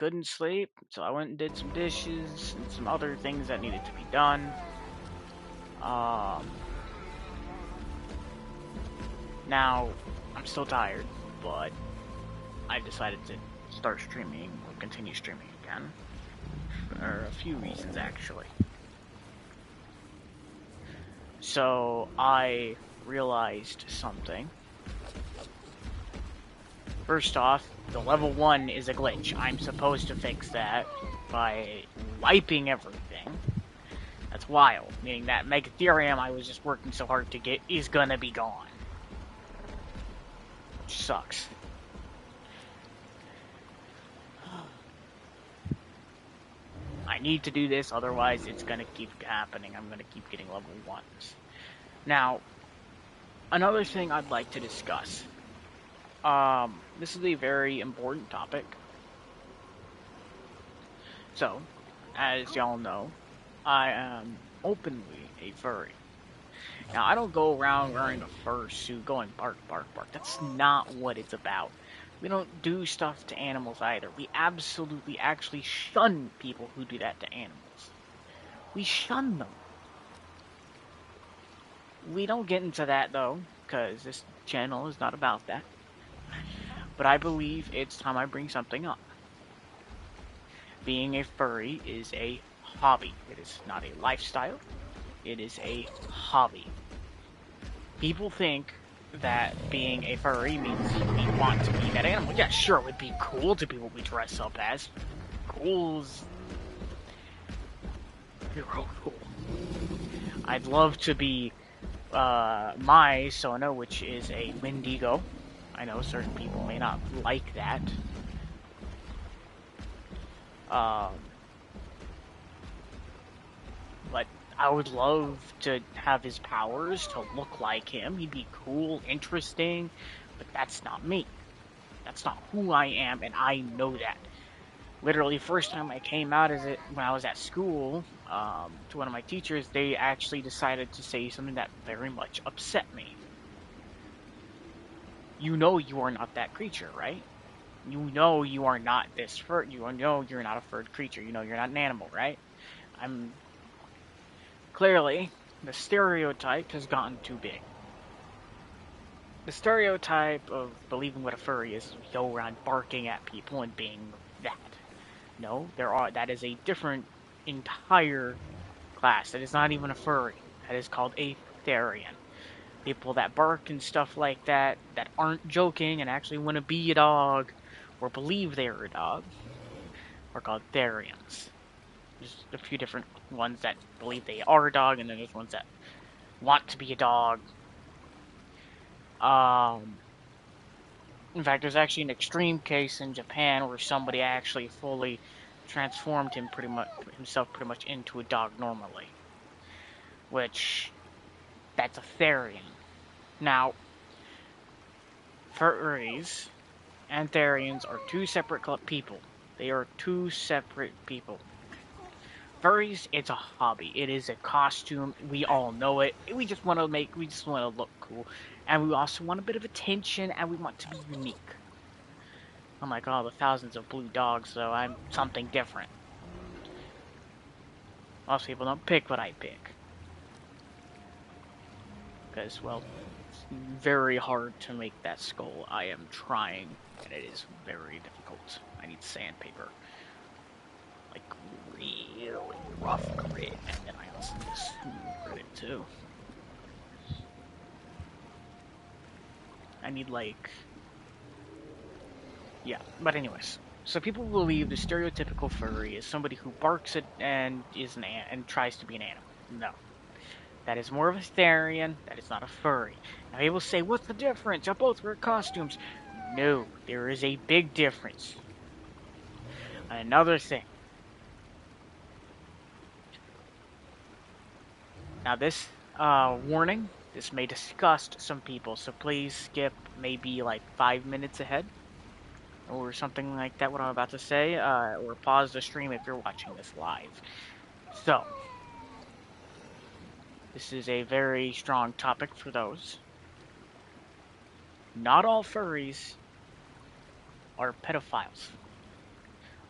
couldn't sleep, so I went and did some dishes and some other things that needed to be done. Um, Now, I'm still tired, but I decided to start streaming, or continue streaming again, for a few reasons actually. So, I realized something. First off, the level 1 is a glitch. I'm supposed to fix that by wiping everything. That's wild, meaning that Megatherium I was just working so hard to get is gonna be gone. Which sucks. I need to do this, otherwise it's gonna keep happening. I'm gonna keep getting level 1s. Now, another thing I'd like to discuss. This is a very important topic. So, as y'all know, I am openly a furry. Now, I don't go around wearing a fursuit going bark, bark, bark. That's not what it's about. We don't do stuff to animals either. We absolutely actually shun people who do that to animals. We shun them. We don't get into that though, because this channel is not about that. But I believe it's time I bring something up. Being a furry is a hobby. It is not a lifestyle. It is a hobby. People think that being a furry means we want to be that animal. Yeah, sure, it would be cool to be what we dress up as. Cool's real cool. I'd love to be my Sona, which is a Wendigo. I know certain people may not like that. But I would love to have his powers, to look like him. He'd be cool, interesting, but that's not me. That's not who I am, and I know that. Literally, first time I came out as it when I was at school, to one of my teachers, they actually decided to say something that very much upset me. You know you are not that creature, right? You know you are not this fur. You know you're not a furred creature. You know you're not an animal, right? I'm clearly the stereotype has gotten too big. The stereotype of believing what a furry is go around barking at people and being that. No, that is a different entire class. That is not even a furry. That is called a therian. People that bark and stuff like that, that aren't joking and actually want to be a dog or believe they're a dog, are called therians. There's a few different ones that believe they are a dog, and then there's ones that want to be a dog. In fact, there's actually an extreme case in Japan where somebody actually fully transformed himself pretty much into a dog normally, which that's a therian. Now, furries and therians are two separate people. They are two separate people. Furries, it's a hobby. It is a costume. We all know it. We just want to look cool. And we also want a bit of attention, and we want to be unique. Unlike all the thousands of blue dogs, though, I'm something different. Most people don't pick what I pick. Because, well, it's very hard to make that skull. I am trying, and it is very difficult. I need sandpaper. Like, really rough grit, and then I also need a smooth grit, too. I need, like... Yeah, but anyways. So people believe the stereotypical furry is somebody who barks at and tries to be an animal. No. That is more of a therian, that is not a furry. Now people say, what's the difference? I both wear costumes. No, there is a big difference. Another thing. Now this warning, this may disgust some people, so please skip maybe like 5 minutes ahead. Or something like that, what I'm about to say, or pause the stream if you're watching this live. So, this is a very strong topic for those. Not all furries are pedophiles.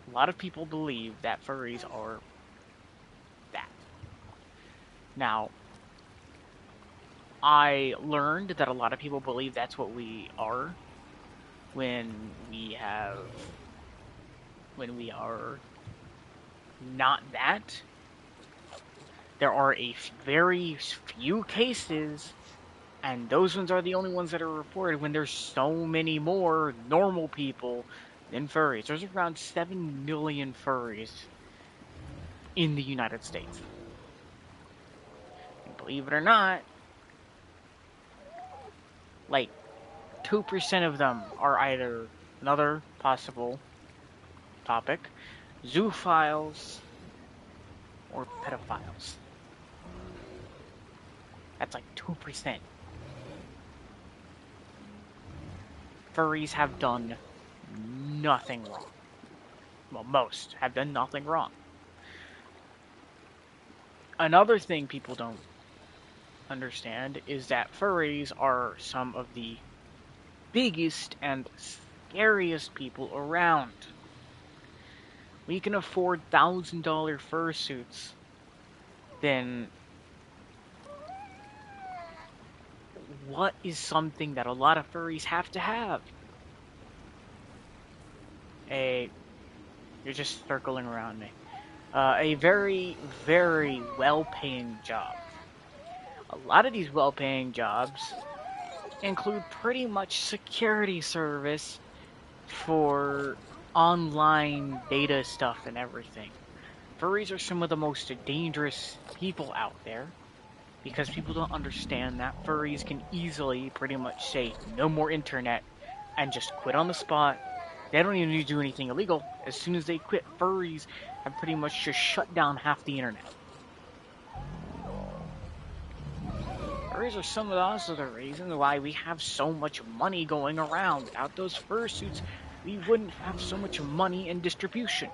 A lot of people believe that furries are that. Now, I learned that a lot of people believe that's what we are when we have when we are not that. There are a very few cases, and those ones are the only ones that are reported when there's so many more normal people than furries. There's around 7 million furries in the United States. And believe it or not, like 2% of them are either another possible topic, zoophiles, or pedophiles. That's like 2%. Furries have done nothing wrong. Well, most have done nothing wrong. Another thing people don't understand is that furries are some of the biggest and scariest people around. We can afford $1,000 fursuits, then what is something that a lot of furries have to have? You're just circling around me. A very, very well-paying job. A lot of these well-paying jobs include pretty much security service for online data stuff and everything. Furries are some of the most dangerous people out there because people don't understand that furries can easily pretty much say no more internet and just quit on the spot. They don't even need to do anything illegal. As soon as they quit, furries have pretty much just shut down half the internet. Furries are some of also the reasons why we have so much money going around. Without those fursuits, we wouldn't have so much money in distribution.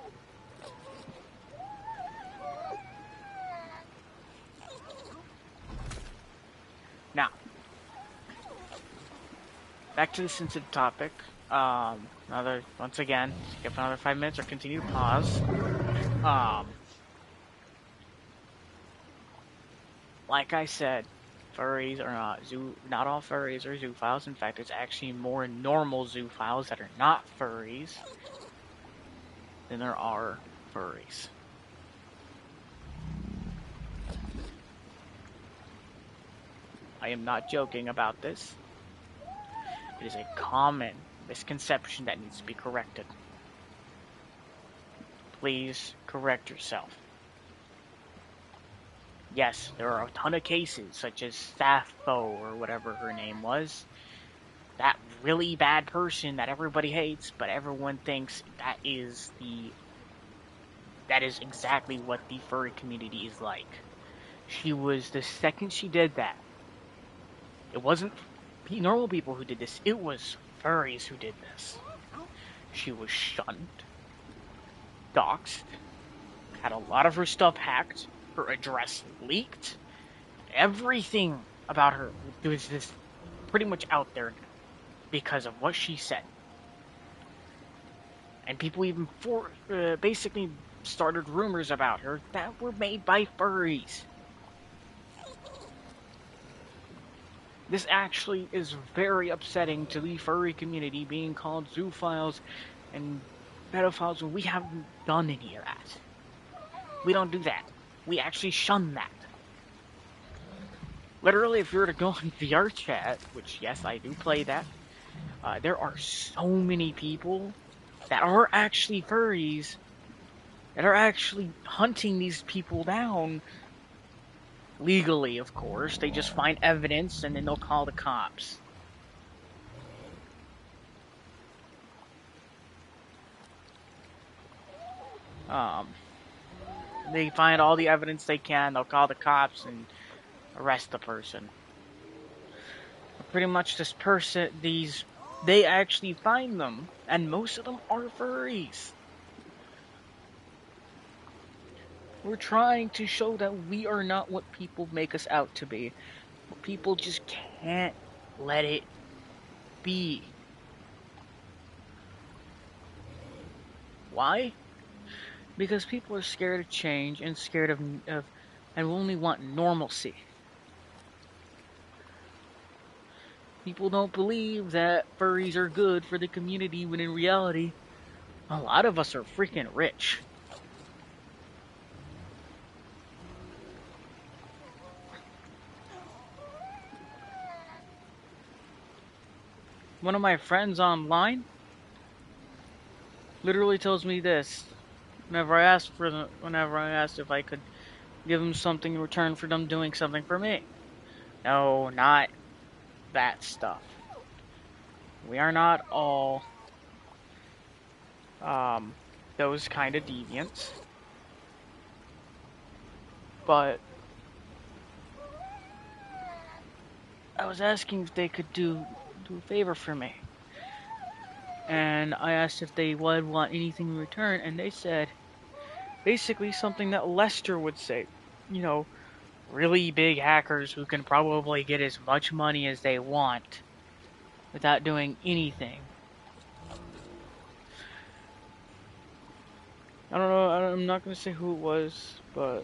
Now, back to the sensitive topic. Once again, skip another 5 minutes or continue to pause. Like I said, furries are not all furries are zoophiles. In fact, there's actually more normal zoophiles that are not furries than there are furries. I am not joking about this. It is a common misconception that needs to be corrected. Please correct yourself. Yes, there are a ton of cases, such as Sappho or whatever her name was. That really bad person that everybody hates, but everyone thinks that is exactly what the furry community is like. She was, the second she did that, it wasn't normal people who did this, it was furries who did this. She was shunned, doxxed, had a lot of her stuff hacked, her address leaked, everything about her was this pretty much out there because of what she said. And people even basically started rumors about her that were made by furries. This actually is very upsetting to the furry community, being called zoophiles and pedophiles when we haven't done any of that. We don't do that. We actually shun that. Literally, if you were to go on VR chat, which yes, I do play that, there are so many people that are actually furries that are actually hunting these people down legally, of course. They just find evidence and then they'll call the cops. They find all the evidence they can, they'll call the cops and arrest the person. But pretty much this person, they actually find them, and most of them are furries. We're trying to show that we are not what people make us out to be. People just can't let it be. Why? Because people are scared of change and scared of and only want normalcy. People don't believe that furries are good for the community when in reality, a lot of us are freaking rich. One of my friends online literally tells me this whenever I asked if I could give them something in return for them doing something for me. No, not that stuff. We are not all those kind of deviants. But I was asking if they could do a favor for me. And I asked if they would want anything in return, and they said basically something that Lester would say. You know, really big hackers who can probably get as much money as they want without doing anything. I don't know, I'm not going to say who it was, but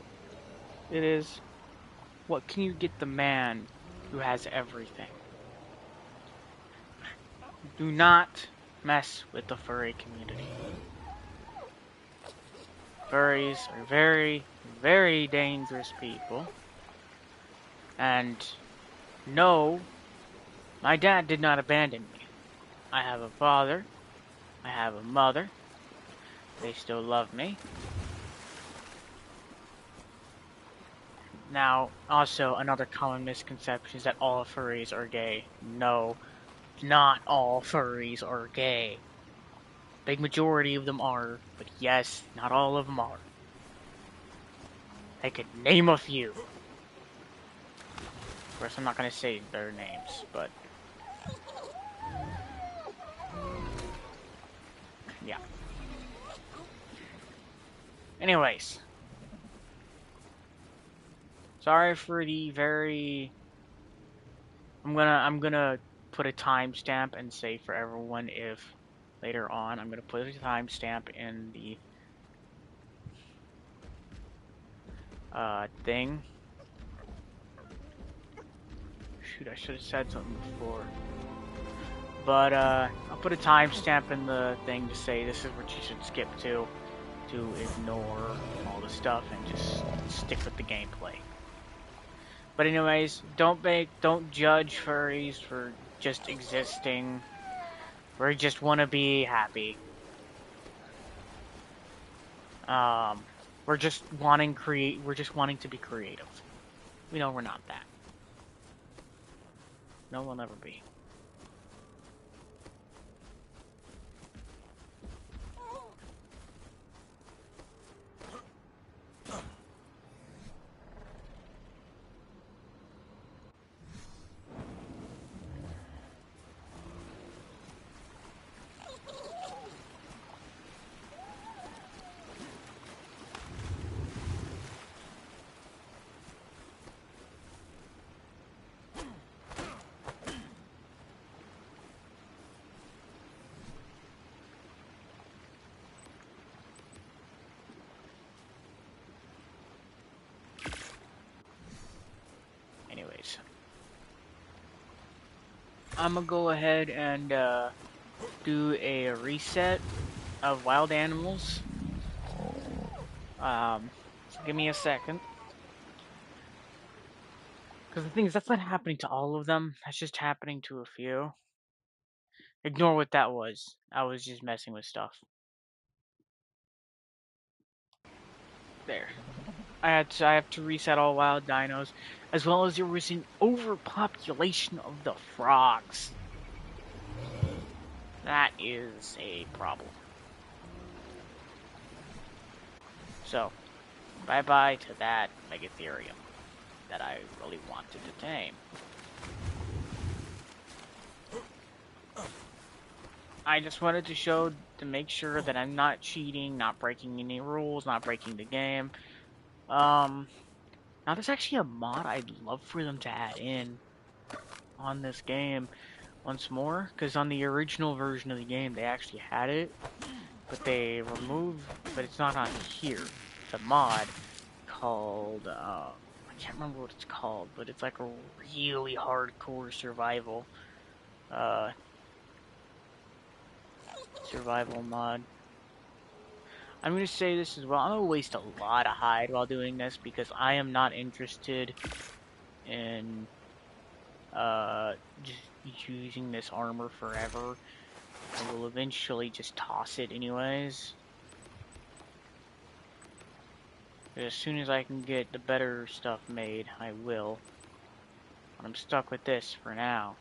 it is, what can you get the man who has everything? Do not mess with the furry community. Furries are very, very dangerous people. And no, my dad did not abandon me. I have a father. I have a mother. They still love me. Now, also, another common misconception is that all furries are gay. No, not all furries are gay. Big majority of them are, but yes, not all of them are. I could name a few. Of course, I'm not going to say their names, but yeah. Anyways, sorry for the very. I'm gonna put a timestamp and say for everyone if later on I'm gonna put a timestamp in the thing. Shoot, I should have said something before. But I'll put a timestamp in the thing to say this is what you should skip to ignore all the stuff and just stick with the gameplay. But anyways, don't judge furries for just existing. We just want to be happy. We're just wanting to be creative. We know we're not that. No, we'll never be. Anyways, I'm gonna go ahead and do a reset of wild animals. Give me a second. Because the thing is, that's not happening to all of them. That's just happening to a few. Ignore what that was. I was just messing with stuff. There. I have to reset all wild dinos, as well as there was an overpopulation of the frogs. That is a problem. So, bye-bye to that Megatherium that I really wanted to tame. I just wanted to make sure that I'm not cheating, not breaking any rules, not breaking the game. Now there's actually a mod I'd love for them to add in on this game once more, because on the original version of the game they actually had it, but they remove, but it's not on here. The mod called, I can't remember what it's called, but it's like a really hardcore survival, survival mod. I'm gonna say this as well. I'm gonna waste a lot of hide while doing this because I am not interested in just using this armor forever. I will eventually just toss it anyways. As soon as I can get the better stuff made, I will. But I'm stuck with this for now.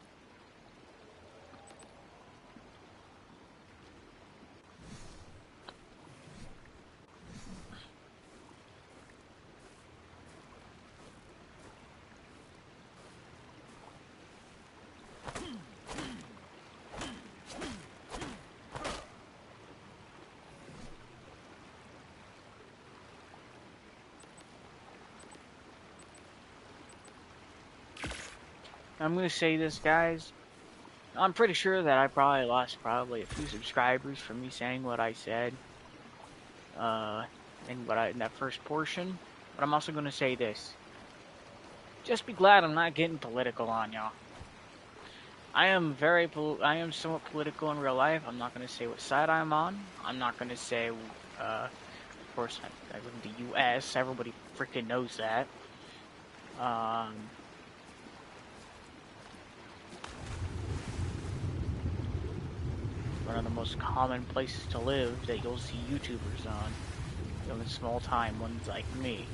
I'm gonna say this, guys. I'm pretty sure that I probably lost a few subscribers from me saying what I said, in that first portion. But I'm also gonna say this. Just be glad I'm not getting political on y'all. I am somewhat political in real life. I'm not gonna say what side I'm on. I'm not gonna say, of course, I live in the U.S. Everybody freaking knows that. One of the most common places to live that you'll see YouTubers on. You know, the small time ones like me.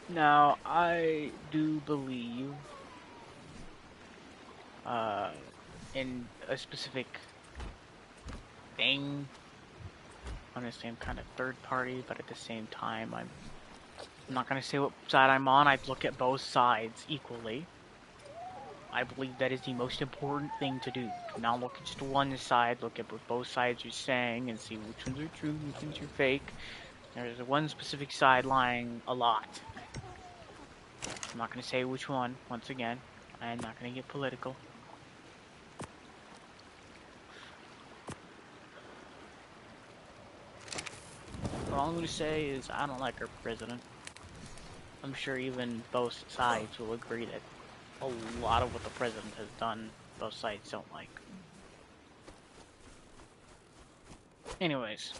Now, I do believe, in a specific thing. Honestly, I'm kind of third party, but at the same time, I'm not going to say what side I'm on. I look at both sides equally. I believe that is the most important thing to do. Not look at just one side, look at what both sides are saying and see which ones are true, which ones are fake. There's one specific side lying a lot. I'm not going to say which one, once again. I'm not going to get political. But all I'm going to say is I don't like our president. I'm sure even both sides will agree that a lot of what the president has done, both sides don't like. Anyways.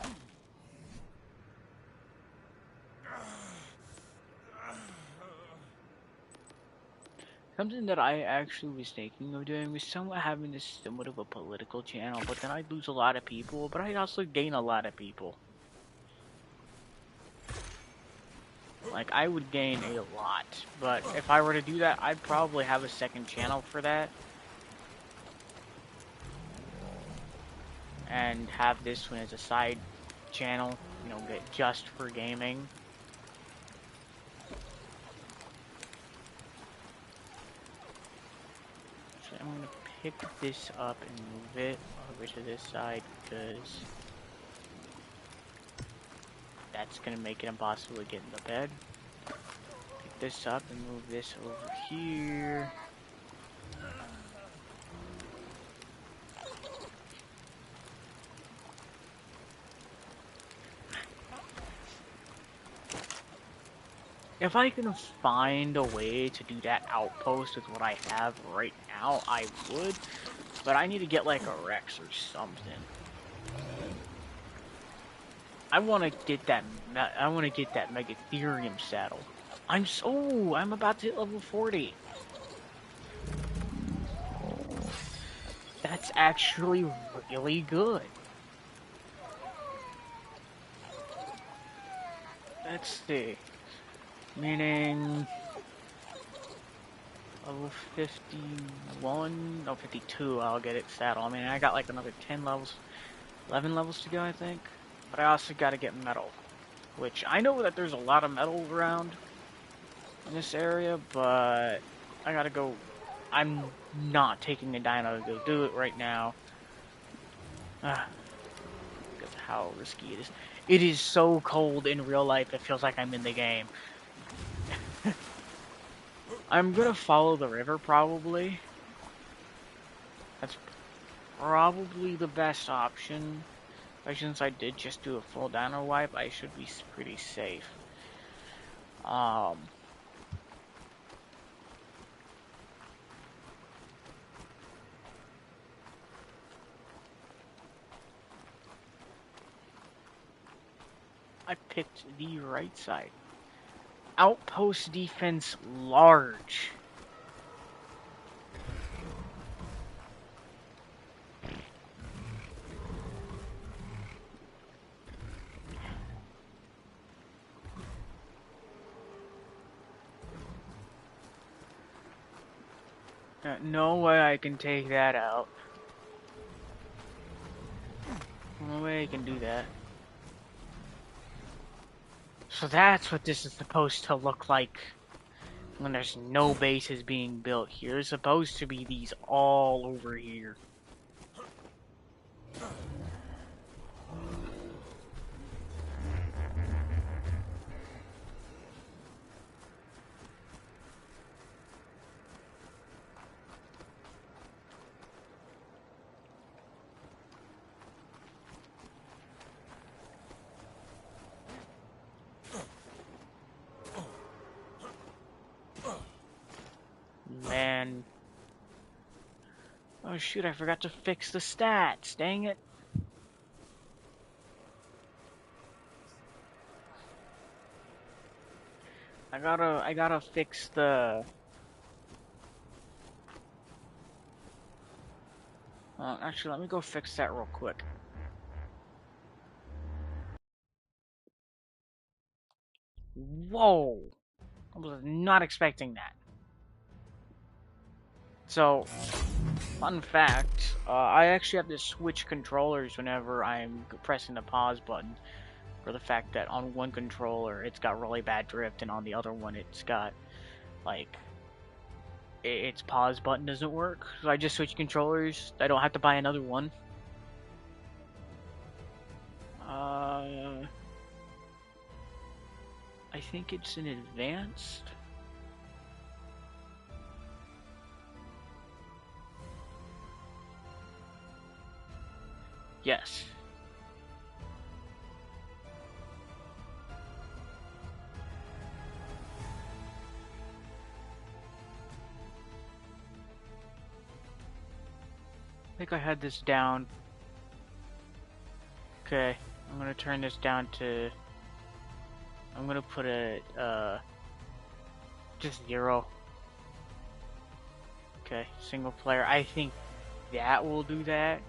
Something that I actually was thinking of doing was somewhat having this somewhat of a political channel, but then I'd lose a lot of people, but I'd also gain a lot of people. Like, I would gain a lot, but if I were to do that, I'd probably have a second channel for that. And have this one as a side channel, you know, get just for gaming. So I'm gonna pick this up and move it over to this side because that's gonna make it impossible to get in the bed. Pick this up and move this over here. If I can find a way to do that outpost with what I have right now, I would. But I need to get like a Rex or something. I want to get that Megatherium saddle. I'm about to hit level 40. That's actually really good. Let's see. Meaning level 51, no 52, I'll get it saddle. I mean, I got like another 10 levels, 11 levels to go, I think. But I also got to get metal, which I know that there's a lot of metal around in this area, but I gotta go. I'm not taking the dino to go do it right now. Because of how risky it is. It is so cold in real life, it feels like I'm in the game. I'm gonna follow the river, probably. That's probably the best option. Since I did just do a full dino wipe, I should be pretty safe. I picked the right side. Outpost defense large. No way I can take that out. No way I can do that. So that's what this is supposed to look like when there's no bases being built here. There's supposed to be these all over here. Man. Oh shoot, I forgot to fix the stats. Dang it. I gotta fix the... actually, let me go fix that real quick. Whoa! I was not expecting that. So, fun fact, I actually have to switch controllers whenever I'm pressing the pause button. For the fact that on one controller it's got really bad drift, and on the other one it's got, like, its pause button doesn't work. So I just switch controllers. I don't have to buy another one. I think it's an advanced. Yes. I think I had this down. Okay, I'm gonna turn this down to... I'm gonna put it, just 0. Okay, single player. I think that will do that.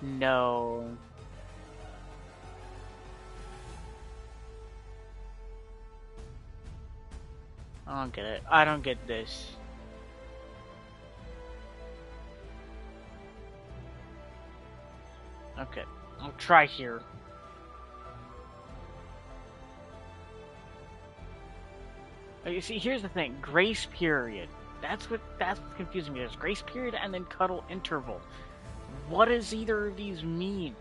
No. I don't get it. I don't get this. Okay, I'll try here. You see, here's the thing. Grace period. That's what's confusing me. There's grace period and then cuddle interval. What does either of these mean?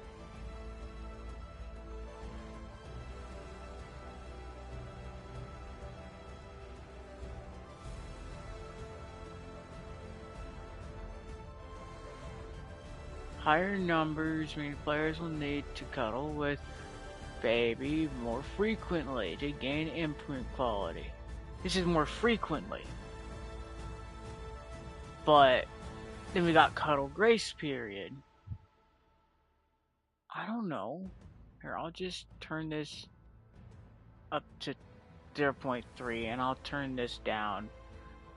Higher numbers mean players will need to cuddle with baby more frequently to gain imprint quality. This is more frequently. But then we got cuddle grace period. I don't know. Here, I'll just turn this up to 0.3 and I'll turn this down.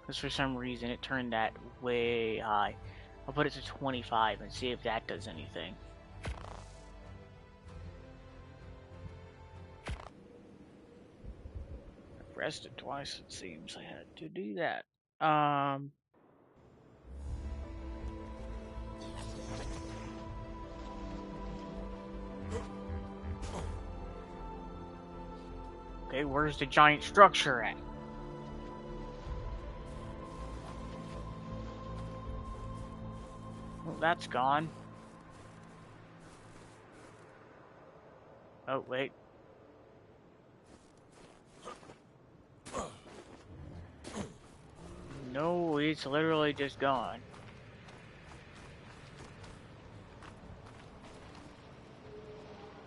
Because for some reason it turned that way high. I'll put it to 25 and see if that does anything. I pressed it twice, it seems I had to do that. Okay, where's the giant structure at? Well, that's gone. Oh, wait. No, it's literally just gone.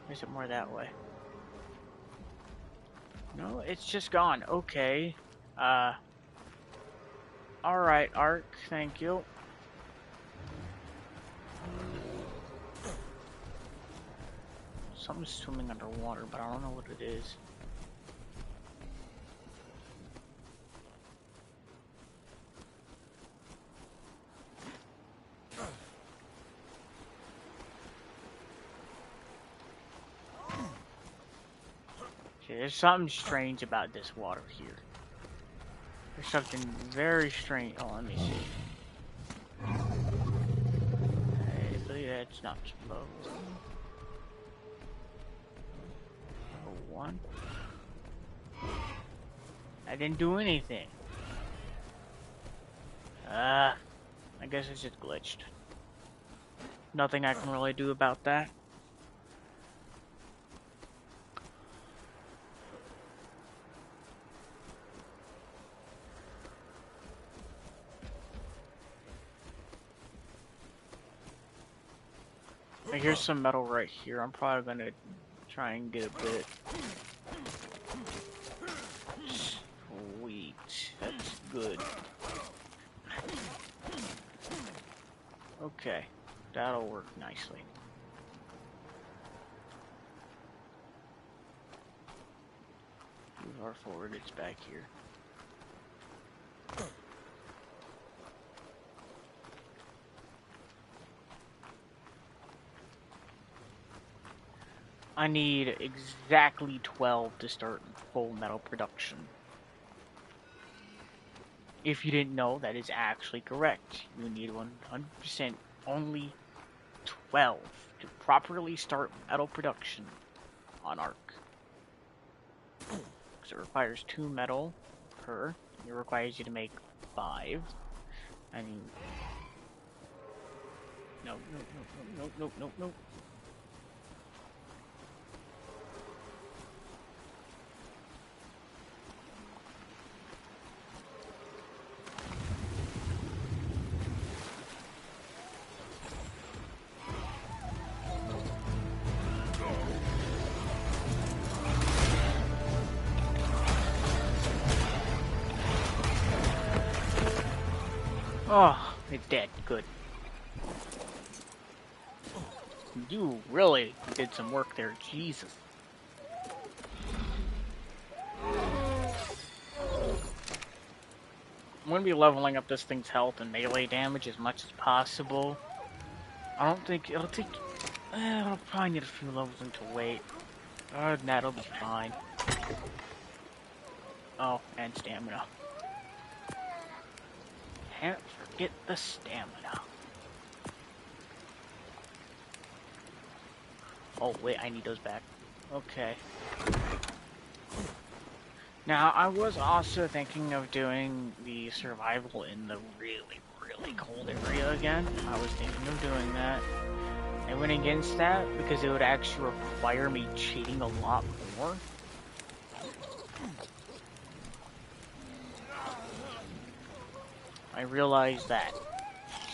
Or is it more that way? No, it's just gone. Okay. Alright, Ark, thank you. Something's swimming underwater, but I don't know what it is. There's something strange about this water here. There's something very strange. Oh, let me see. I believe that's not supposed. Oh, one. I didn't do anything. I guess it's just glitched. Nothing I can really do about that. Here's some metal right here. I'm probably gonna try and get a bit. Sweet. That's good. Okay. That'll work nicely. Move our forward, it's back here. I need exactly 12 to start full metal production. If you didn't know, that is actually correct. You need 100% only 12 to properly start metal production on Ark. Because it requires 2 metal per. It requires you to make 5. I mean... No. Oh, it's dead. Good. You really did some work there, Jesus. I'm gonna be leveling up this thing's health and melee damage as much as possible. I don't think it'll take. I'll probably need a few levels into wait. Other than that, it'll be fine. Oh, and stamina. Can't forget the stamina. Oh, wait, I need those back. Okay. Now, I was also thinking of doing the survival in the really, really cold area again. I was thinking of doing that. I went against that because it would actually require me cheating a lot more. I realized that,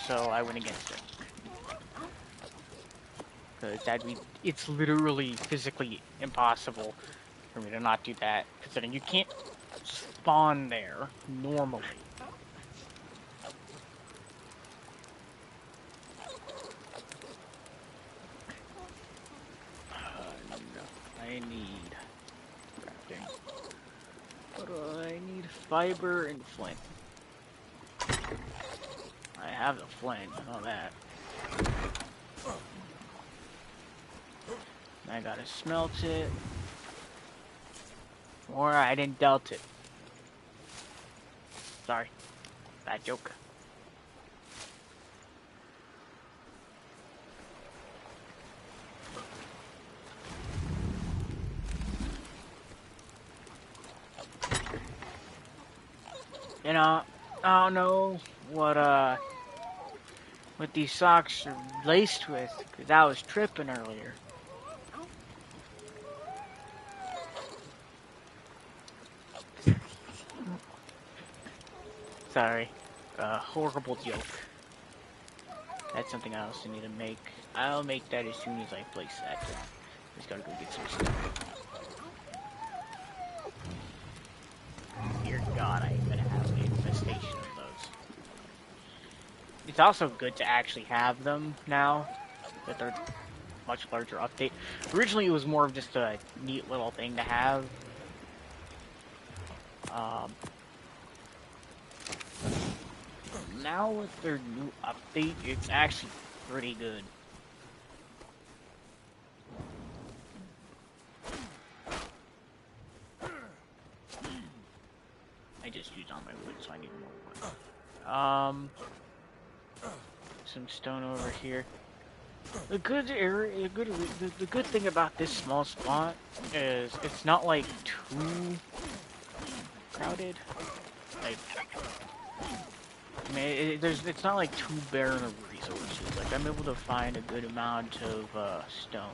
so I went against it. Because it's literally physically impossible for me to not do that, considering you can't spawn there normally. I need crafting. What do I need? Fiber and flint. I have the flint, I know that. I gotta smelt it. Or I didn't dealt it. Sorry. Bad joke. You know, I don't know what, what these socks are laced with, because I was tripping earlier. Sorry. Horrible joke. That's something I also need to make. I'll make that as soon as I place that. Just gotta go get some stuff. Dear God, I am gonna have an infestation of those. It's also good to actually have them now that they're much larger update. Originally, it was more of just a neat little thing to have. Now with their new update, it's actually pretty good. I just used all my wood, so I need more wood. Some stone over here. The good area, the good thing about this small spot is it's not like too crowded. Like, I mean, it's not like too barren of resources. Like, I'm able to find a good amount of stone.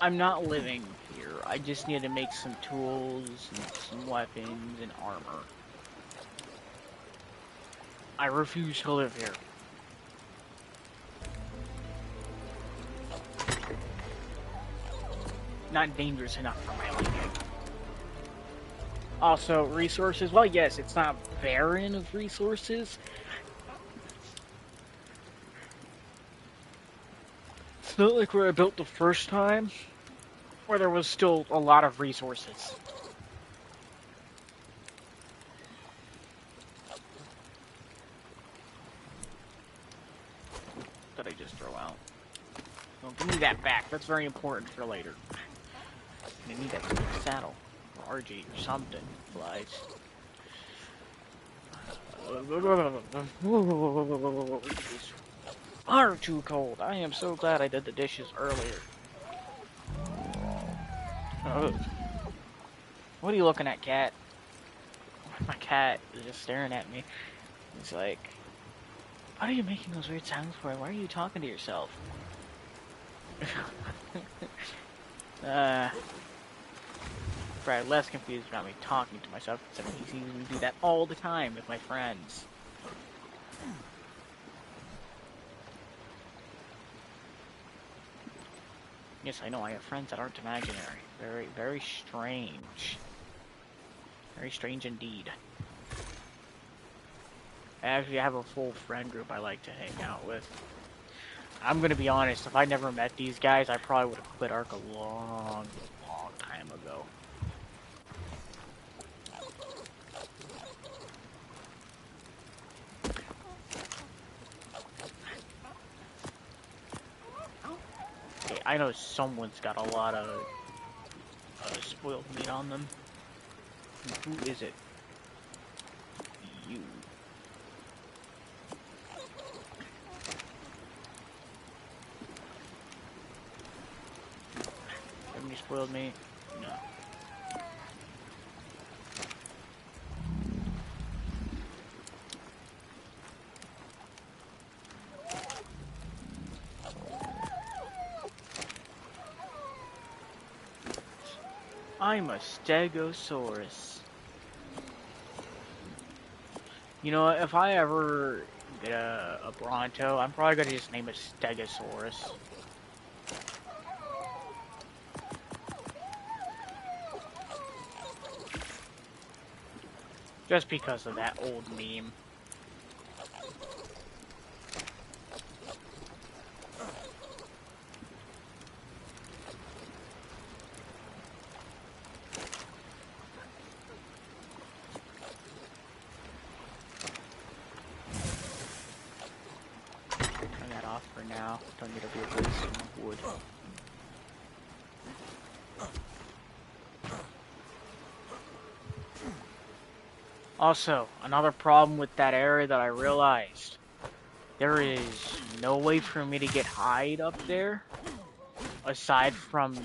I'm not living here. I just need to make some tools and some weapons and armor. I refuse to live here. Not dangerous enough for my liking. Also, resources. Well, yes, it's not barren of resources. It's not like where I built the first time, where there was still a lot of resources. That I just throw out. Well, give me that back. That's very important for later. I need that for the saddle. Or RG or something. Flies. It's far too cold. I am so glad I did the dishes earlier. What are you looking at, cat? My cat is just staring at me. He's like, what are you making those weird sounds for? Why are you talking to yourself? Probably less confused about me talking to myself, except he sees me do that all the time with my friends. Yes, I know, I have friends that aren't imaginary. Very, very strange. Very strange indeed. I actually have a full friend group I like to hang out with. I'm gonna be honest, if I never met these guys, I probably would have quit Ark a long, long time ago. Okay, I know someone's got a lot of spoiled meat on them. Who is it? You. Have any spoiled meat? No. I'm a Stegosaurus. You know, if I ever get a Bronto, I'm probably gonna just name it Stegosaurus. Just because of that old meme. Don't need to be a waste of wood. Also, another problem with that area that I realized. There is no way for me to get hide up there. Aside from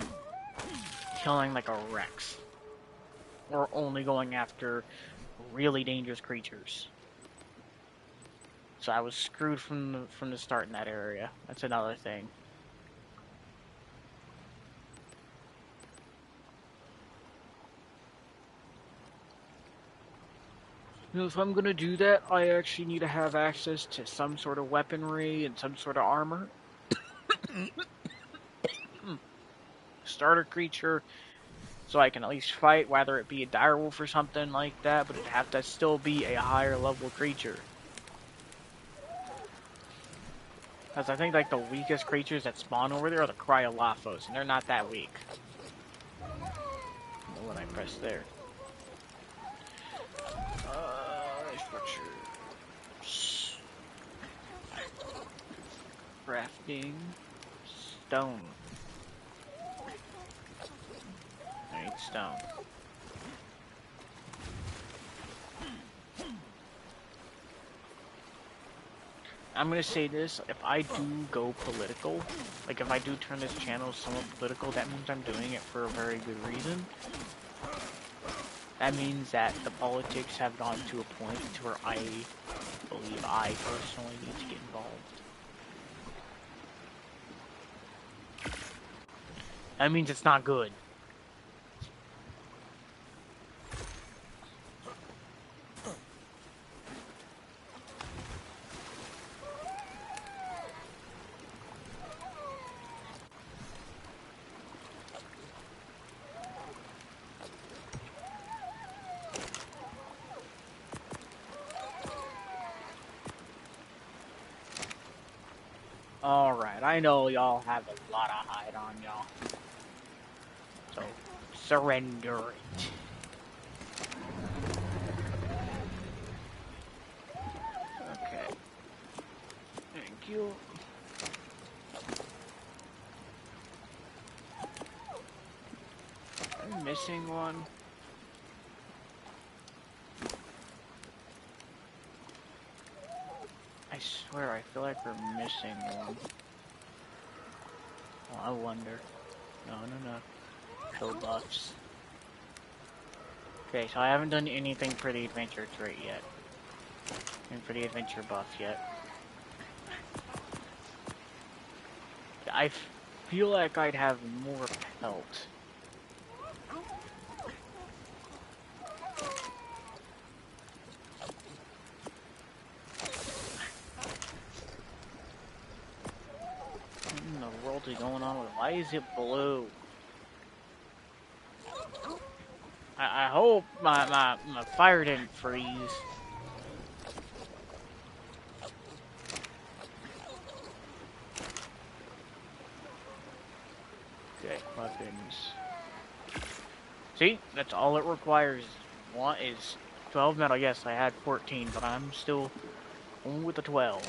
killing like a Rex. Or only going after really dangerous creatures. So I was screwed from the start in that area. That's another thing. You know, if I'm gonna do that, I actually need to have access to some sort of weaponry and some sort of armor. Starter creature, so I can at least fight, whether it be a direwolf or something like that, but it'd have to still be a higher level creature. Because I think like the weakest creatures that spawn over there are the Cryolophos, and they're not that weak. What I pressed there. Structures. Crafting. Stone. I need stone. I'm gonna say this, if I do go political, like if I do turn this channel somewhat political, that means I'm doing it for a very good reason. That means that the politics have gone to a point to where I believe I personally need to get involved. That means it's not good. Alright, I know y'all have a lot of hide on y'all. So, surrender it. Okay. Thank you. I'm missing one. I swear, I feel like we're missing one. Oh, I wonder. No. Kill buffs. Okay, so I haven't done anything for the adventure trait yet. And for the adventure buff yet. I feel like I'd have more pelt. What in the world is going on with it? Why is it blue? I hope my fire didn't freeze. Okay, weapons. See, that's all it requires. One is 12 metal. Yes, I had 14, but I'm still only with the 12.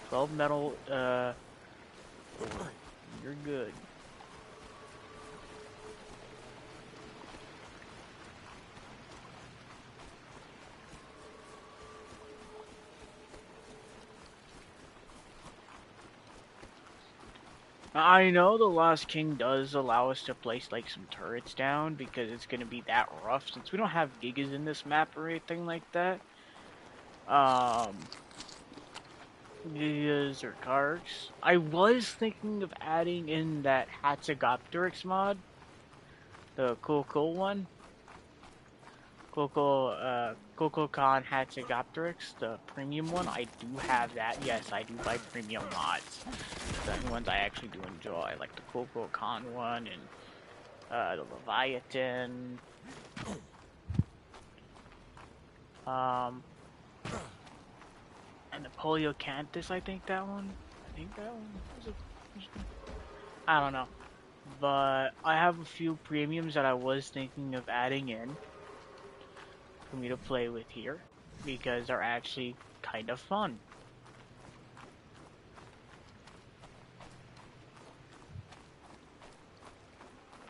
12 metal, you're good. I know the Lost King does allow us to place like some turrets down because it's gonna be that rough since we don't have gigas in this map or anything like that. Gigas or Karks. I was thinking of adding in that Hatzegopteryx mod. The cool one. Coco-Con Hatzegopteryx, the premium one. I do have that. Yes, I do buy premium mods. The ones I actually do enjoy, like the Coco-Con one and the Leviathan. And the Poliocanthus, I think that one. I don't know. But I have a few premiums that I was thinking of adding in for me to play with here because they're actually kind of fun.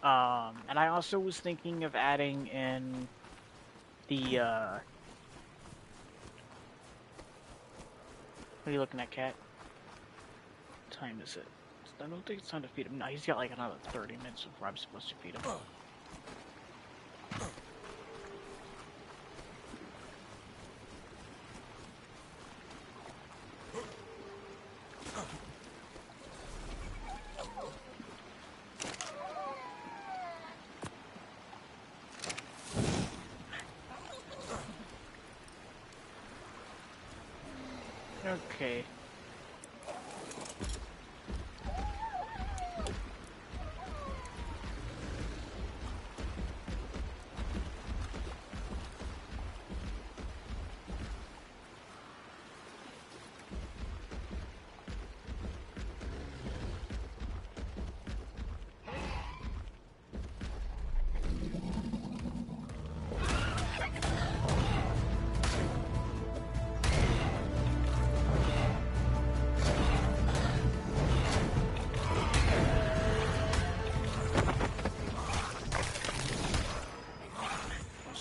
And I also was thinking of adding in the, what are you looking at, Cat? time is it? I don't think it's time to feed him. No, he's got like another 30 minutes before I'm supposed to feed him. Okay.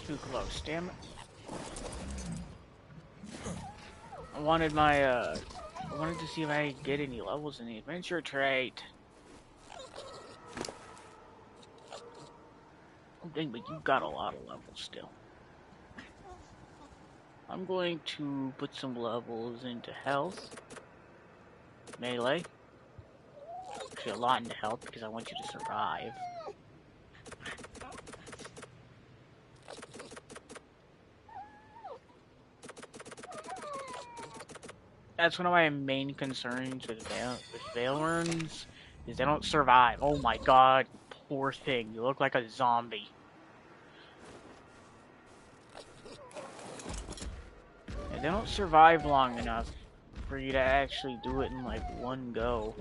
Too close, damn it. I wanted to see if I could get any levels in the adventure trait. Oh dang, but you got a lot of levels still. I'm going to put some levels into health. Melee. Actually, a lot into health because I want you to survive. That's one of my main concerns with Valerns, is they don't survive. Oh my god, poor thing. You look like a zombie. And they don't survive long enough for you to actually do it in like one go.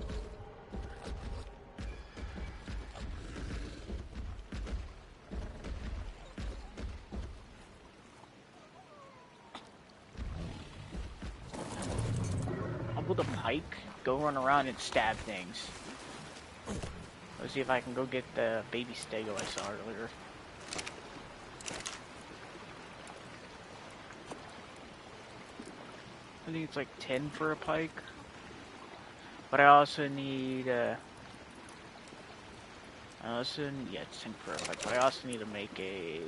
With a pike, go run around and stab things. Let's see if I can go get the baby stego I saw earlier. I think it's like 10 for a pike. But I also need, yeah, it's 10 for a pike. But I also need to make a,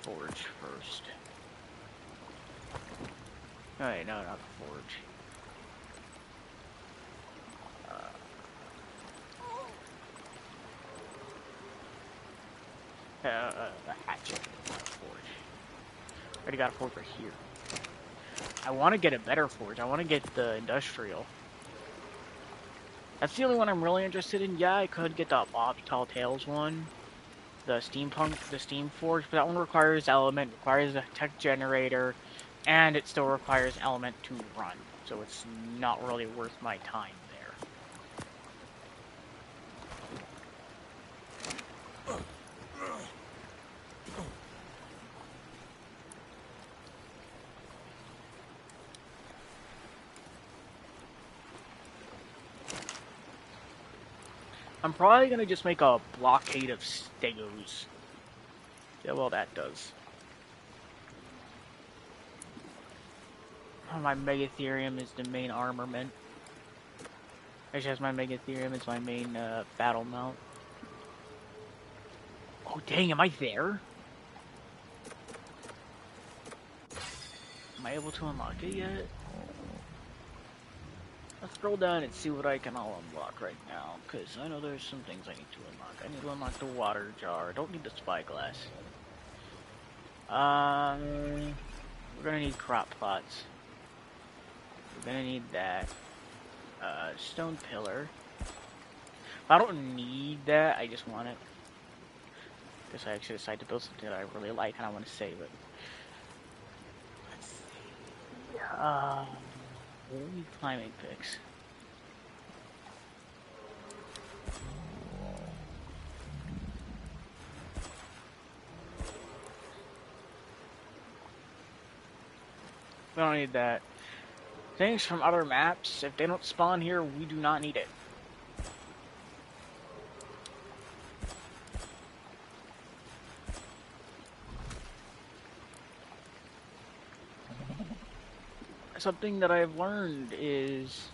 forge first. Oh, wait, no, not the forge. A hatchet, not a forge. Already got a forge right here. I want to get a better forge. I want to get the industrial. That's the only one I'm really interested in. Yeah, I could get the Bob Tall Tales one. The steam forge, but that one requires element, requires a tech generator, and it still requires element to run. So it's not really worth my time there. I'm probably gonna just make a blockade of stegos. See how well that does. My Megatherium is the main armament. Actually, as my Megatherium is my main battle mount. Oh dang, am I there? Am I able to unlock it yet? Let's scroll down and see what I can all unlock right now, because I know there's some things I need to unlock. I need to unlock the water jar. I don't need the spyglass. We're gonna need crop plots. We're gonna need that. Stone pillar. I don't need that, I just want it. Because I actually decided to build something that I really like and I want to save it. Let's see. We need climbing picks. We don't need that. Things from other maps, if they don't spawn here, we do not need it. Something that I've learned is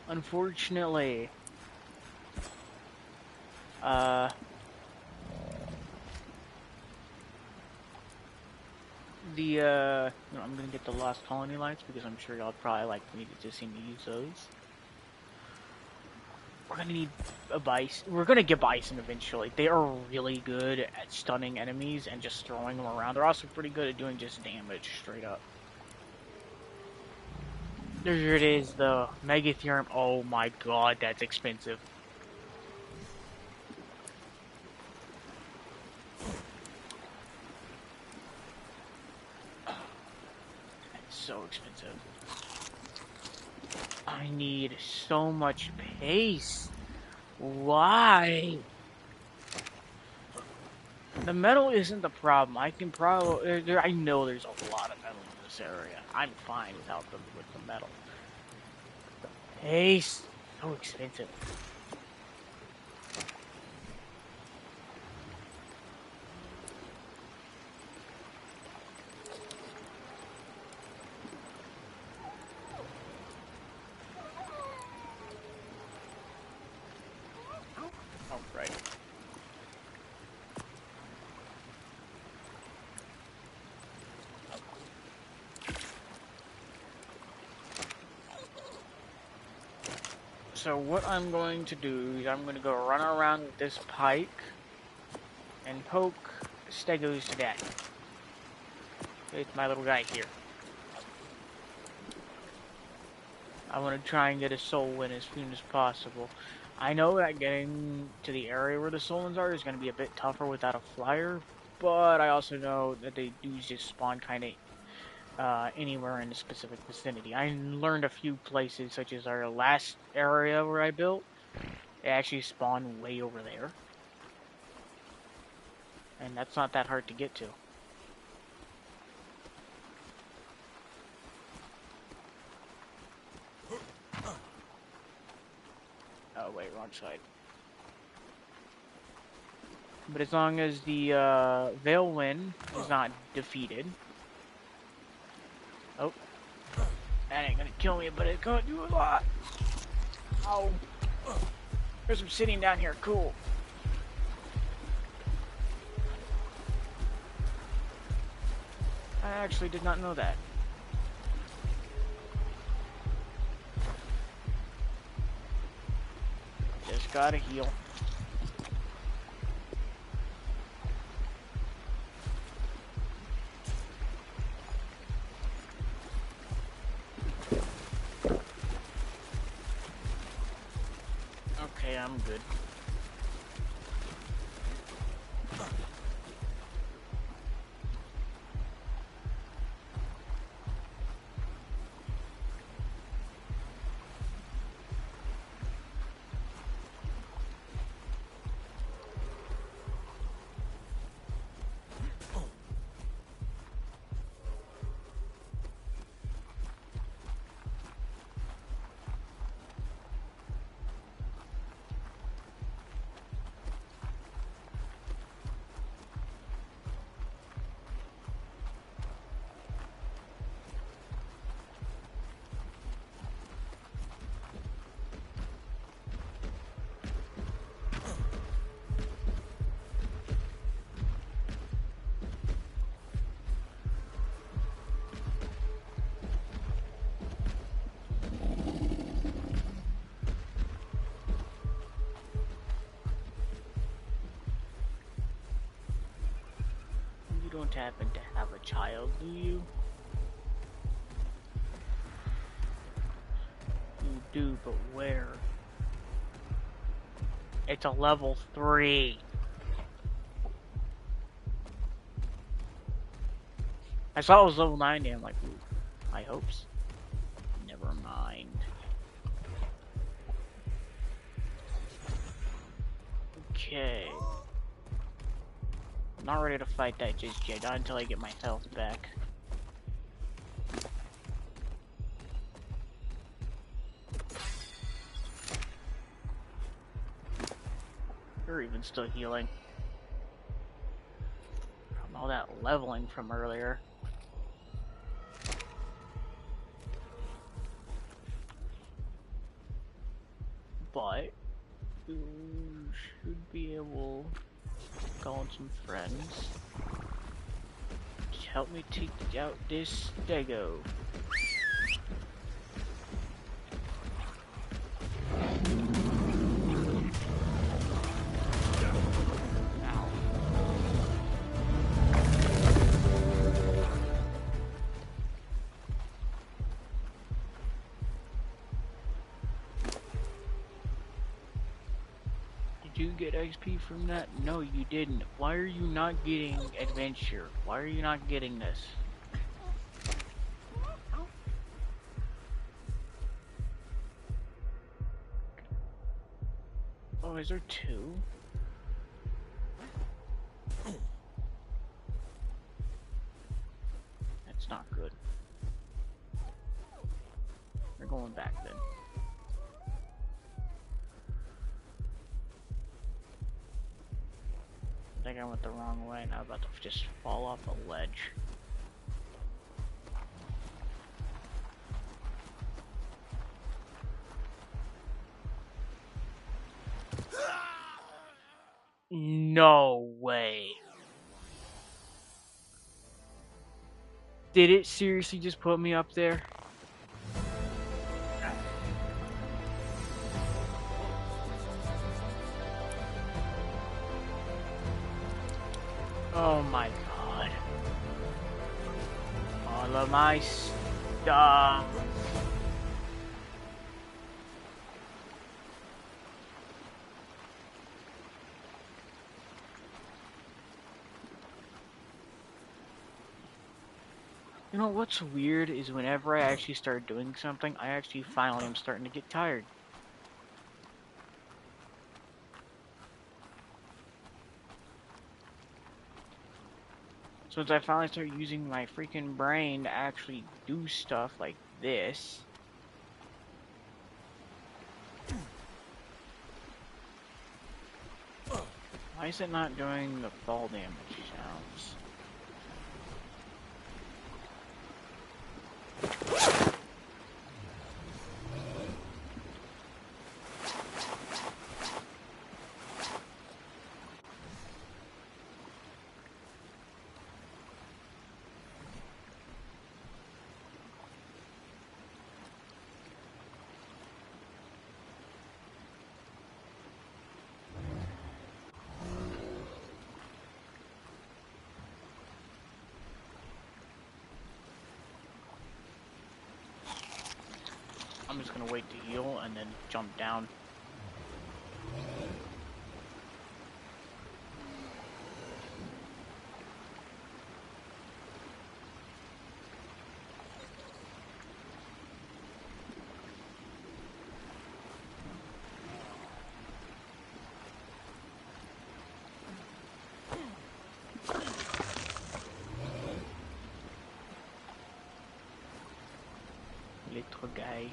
Unfortunately, I'm gonna get the Lost Colony lights because I'm sure y'all probably like needed to see me use those. We're gonna need a bison. We're gonna get bison eventually. They are really good at stunning enemies and just throwing them around. They're also pretty good at doing just damage straight up. There it is, the Megatherium. Oh my god, that's expensive. That's so expensive. I need so much paste. Why? The metal isn't the problem. I can probably... I know there's a lot of metal in this area. I'm fine without them with the metal. The paste, so expensive. Oh, right. So what I'm going to do is I'm going to go run around with this pike and poke stegos to death. It's my little guy here. I want to try and get a soul win as soon as possible. I know that getting to the area where the soul wins are is going to be a bit tougher without a flyer, but I also know that they do just spawn kind of anywhere in the specific vicinity. I learned a few places, such as our last area where I built, they actually spawn way over there. And that's not that hard to get to. Oh wait, wrong side. But as long as the Veilwind is not defeated. Oh. That ain't gonna kill me, but it's gonna do a lot. Oh. There's some sitting down here, cool. I actually did not know that. Just gotta heal. Okay, I'm good. You don't happen to have a child, do you? You do, but where? It's a level 3. I saw it was level 9 and I'm like, ooh, high hopes. Never mind. Okay. I'm not ready to fight that just yet, not until I get my health back. You're even still healing. From all that leveling from earlier. but you should be able to call in some friends to help me take out this Dago. Did you get XP from that? No, you didn't. Why are you not getting adventure? Why are you not getting this? Oh, is there two? That's not good. We're going back then. I think I went the wrong way and I'm about to just fall off a ledge. No way. Did it seriously just put me up there? Oh my god. All of my stuff. You know what's weird is whenever I actually start doing something, I actually finally am starting to get tired. Since I finally start using my freaking brain to actually do stuff like this. Why is it not doing the fall damage sounds? I'm just gonna wait to heal and then jump down. Little guy.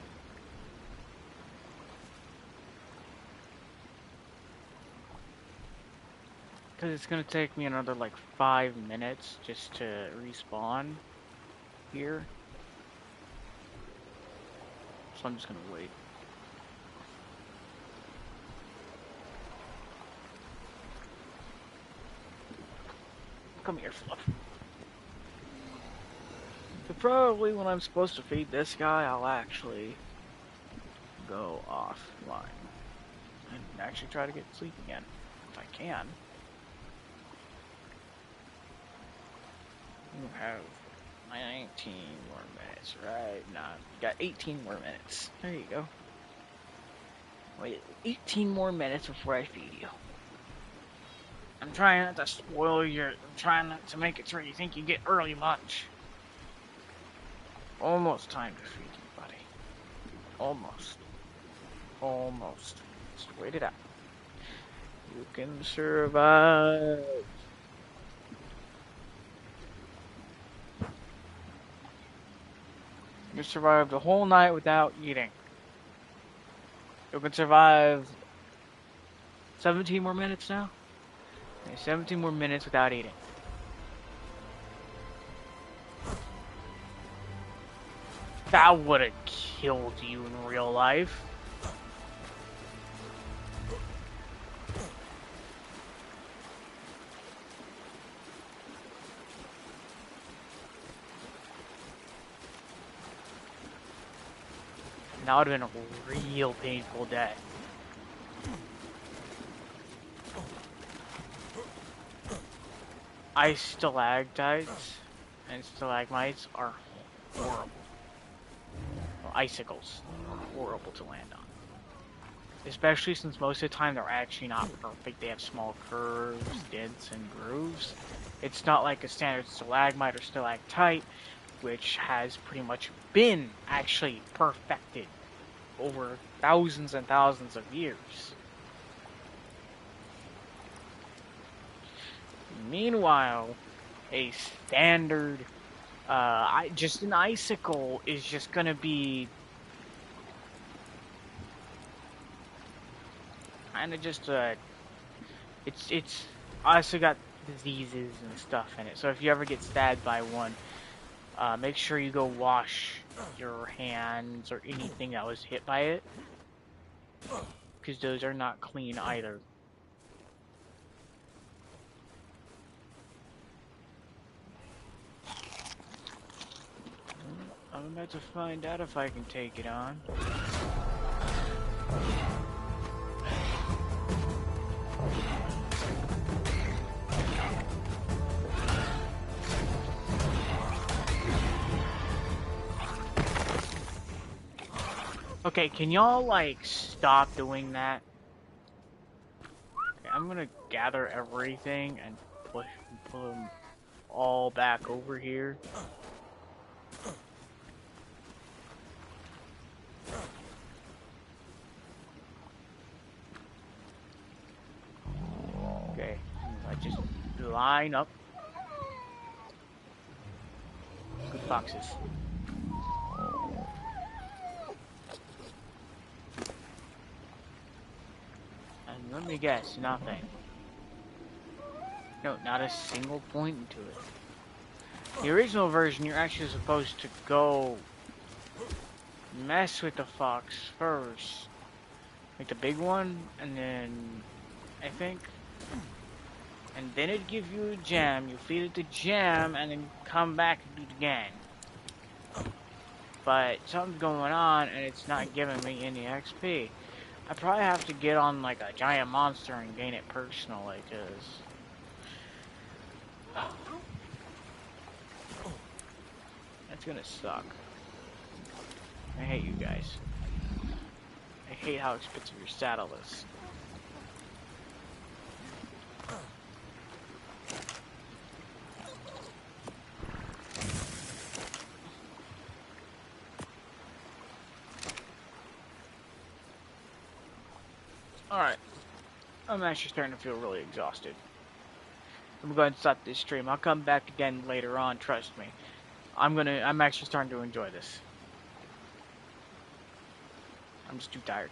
Because it's going to take me another like 5 minutes just to respawn here. So I'm just going to wait. Come here, Fluff. So probably when I'm supposed to feed this guy, I'll actually go offline and actually try to get to sleep again, if I can. You have 19 more minutes, right? Nah, you got 18 more minutes. There you go. Wait, 18 more minutes before I feed you. I'm trying not to spoil your... I'm trying not to make it so you think you get early lunch. Almost time to feed you, buddy. Almost. Almost. Just wait it out. You can survive. You survived the whole night without eating. You can survive 17 more minutes now? Okay, 17 more minutes without eating. That would have killed you in real life. And that would have been a real painful death. Ice stalactites and stalagmites are horrible. Well, icicles are horrible to land on. Especially since most of the time they're actually not perfect. They have small curves, dents, and grooves. It's not like a standard stalagmite or stalactite, which has pretty much been actually perfected over thousands and thousands of years. Meanwhile, a standard, just an icicle is just gonna be kind of just it's also got diseases and stuff in it. So if you ever get stabbed by one, make sure you go wash your hands or anything that was hit by it, because those are not clean either. I'm about to find out if I can take it on. Okay, can y'all, like, stop doing that? Okay, I'm gonna gather everything and pull them all back over here. Okay, I just line up. Good foxes. And let me guess, nothing. No, not a single point into it. The original version, you're actually supposed to go mess with the fox first. Like the big one, and then, I think, and then it'd give you a gem, you feed it the gem, and then come back and do it again. But something's going on, and it's not giving me any XP. I probably have to get on like a giant monster and gain it personally, cause that's gonna suck. I hate you guys. I hate how expensive your saddle is. Alright. I'm actually starting to feel really exhausted. I'm going to stop this stream. I'll come back again later on, trust me. I'm actually starting to enjoy this. I'm just too tired.